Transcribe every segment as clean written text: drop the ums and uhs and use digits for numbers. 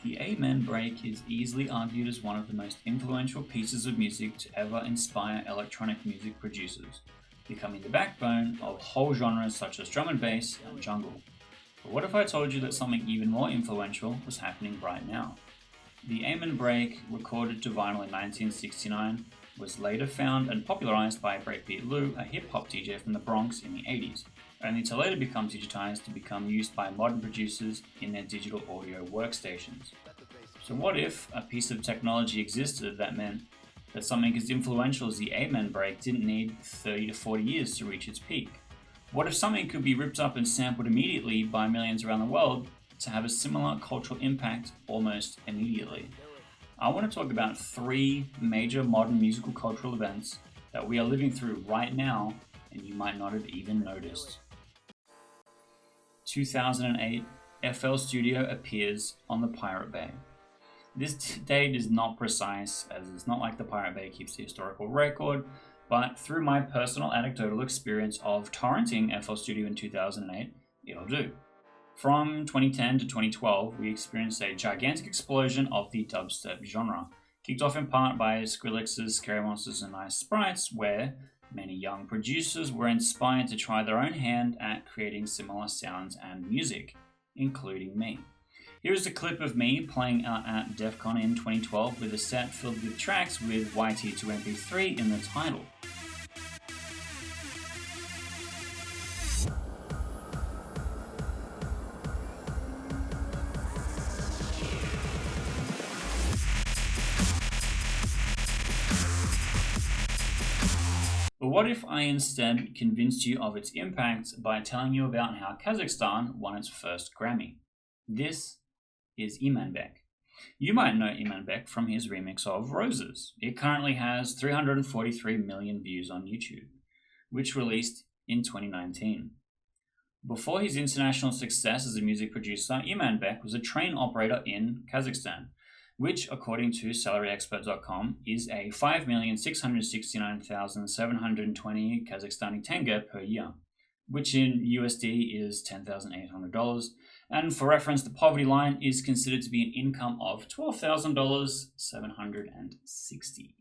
The Amen break is easily argued as one of the most influential pieces of music to ever inspire electronic music producers, becoming the backbone of whole genres such as drum and bass and jungle. But what if I told you that something even more influential was happening right now? The Amen break, recorded to vinyl in 1969, was later found and popularized by Breakbeat Lou, a hip-hop DJ from the Bronx in the 80s, only to later become digitized to become used by modern producers in their digital audio workstations. So what if a piece of technology existed that meant that something as influential as the Amen break didn't need 30 to 40 years to reach its peak? What if something could be ripped up and sampled immediately by millions around the world to have a similar cultural impact almost immediately? I want to talk about 3 major modern musical cultural events that we are living through right now and you might not have even noticed. 2008, FL Studio appears on the Pirate Bay. This date is not precise, as it's not like the Pirate Bay keeps the historical record, but through my personal anecdotal experience of torrenting FL Studio in 2008, it'll do. From 2010 to 2012, we experienced a gigantic explosion of the dubstep genre, kicked off in part by Skrillex's Scary Monsters and Nice Sprites, where many young producers were inspired to try their own hand at creating similar sounds and music, including me. Here is a clip of me playing out at DEF CON in 2012 with a set filled with tracks with YT2MP3 in the title. But what if I instead convinced you of its impact by telling you about how Kazakhstan won its first Grammy? This is Imanbek. You might know Imanbek from his remix of Roses. It currently has 343 million views on YouTube, which released in 2019. Before his international success as a music producer, Imanbek was a train operator in Kazakhstan, which, according to salaryexpert.com, is a 5,669,720 Kazakhstani tenge per year, which in USD is $10,800. And for reference, the poverty line is considered to be an income of $12,760.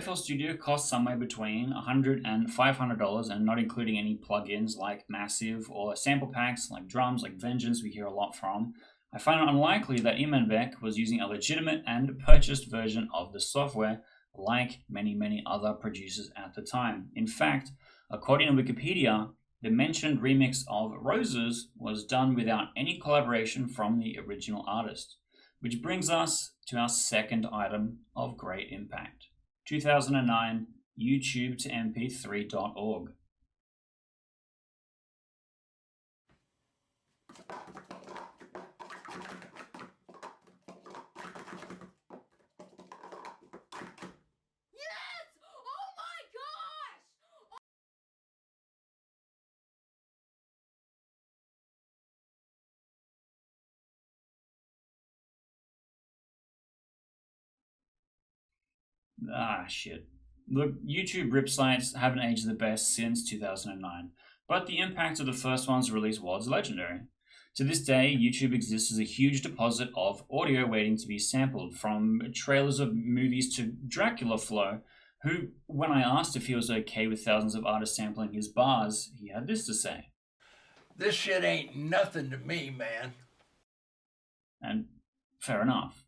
FL Studio costs somewhere between $100 and $500, and not including any plugins like Massive or sample packs like drums like Vengeance we hear a lot from. I find it unlikely that Imanbek was using a legitimate and purchased version of the software like many other producers at the time. In fact, according to Wikipedia, the mentioned remix of Roses was done without any collaboration from the original artist, which brings us to our second item of great impact. 2009, YouTube to mp3.org. Shit. Look, YouTube rip sites haven't aged the best since 2009, but the impact of the first one's release was legendary. To this day, YouTube exists as a huge deposit of audio waiting to be sampled, from trailers of movies to Dracula Flow, who, when I asked if he was okay with thousands of artists sampling his bars, he had this to say. This shit ain't nothing to me, man. And fair enough.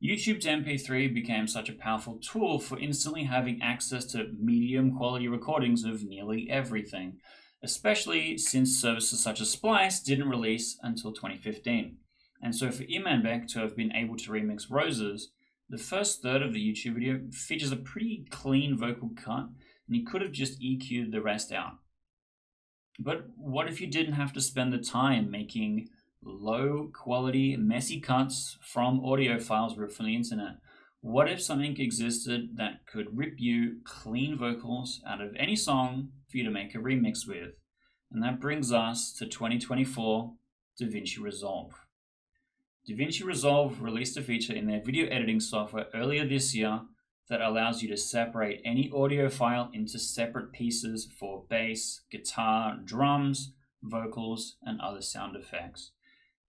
YouTube to MP3 became such a powerful tool for instantly having access to medium quality recordings of nearly everything, especially since services such as Splice didn't release until 2015. And so for Imanbek to have been able to remix Roses, the first third of the YouTube video features a pretty clean vocal cut, and he could have just EQ'd the rest out. But what if you didn't have to spend the time making low quality, messy cuts from audio files ripped from the internet? What if something existed that could rip you clean vocals out of any song for you to make a remix with? And that brings us to 2024, DaVinci Resolve. DaVinci Resolve released a feature in their video editing software earlier this year that allows you to separate any audio file into separate pieces for bass, guitar, drums, vocals, and other sound effects.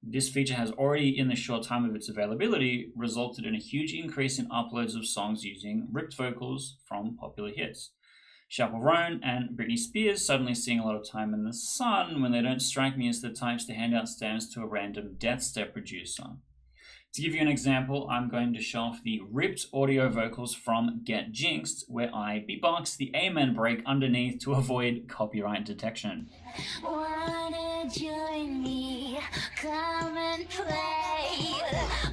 This feature has already, in the short time of its availability, resulted in a huge increase in uploads of songs using ripped vocals from popular hits. Chappell Roan and Britney Spears suddenly seeing a lot of time in the sun when they don't strike me as the types to hand out stamps to a random Death Step producer. To give you an example, I'm going to show off the ripped audio vocals from Get Jinxed, where I beatbox the Amen break underneath to avoid copyright detection. Wanna join me, come and play,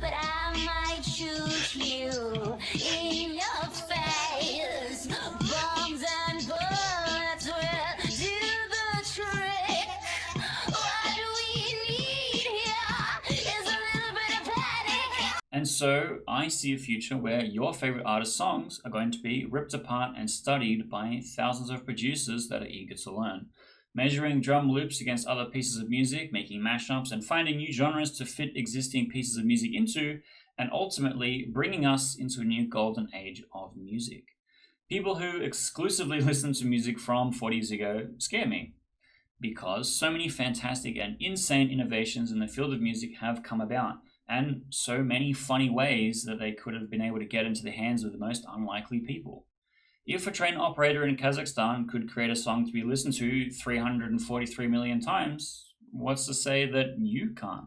but I might shoot you in your face. Bombs and bullets will do the trick. What we need here is a little bit of panic. And so I see a future where your favorite artist songs are going to be ripped apart and studied by thousands of producers that are eager to learn, measuring drum loops against other pieces of music, making mashups, and finding new genres to fit existing pieces of music into, and ultimately bringing us into a new golden age of music. People who exclusively listen to music from 40 years ago scare me, because so many fantastic and insane innovations in the field of music have come about, and so many funny ways that they could have been able to get into the hands of the most unlikely people. If a train operator in Kazakhstan could create a song to be listened to 343 million times, what's to say that you can't?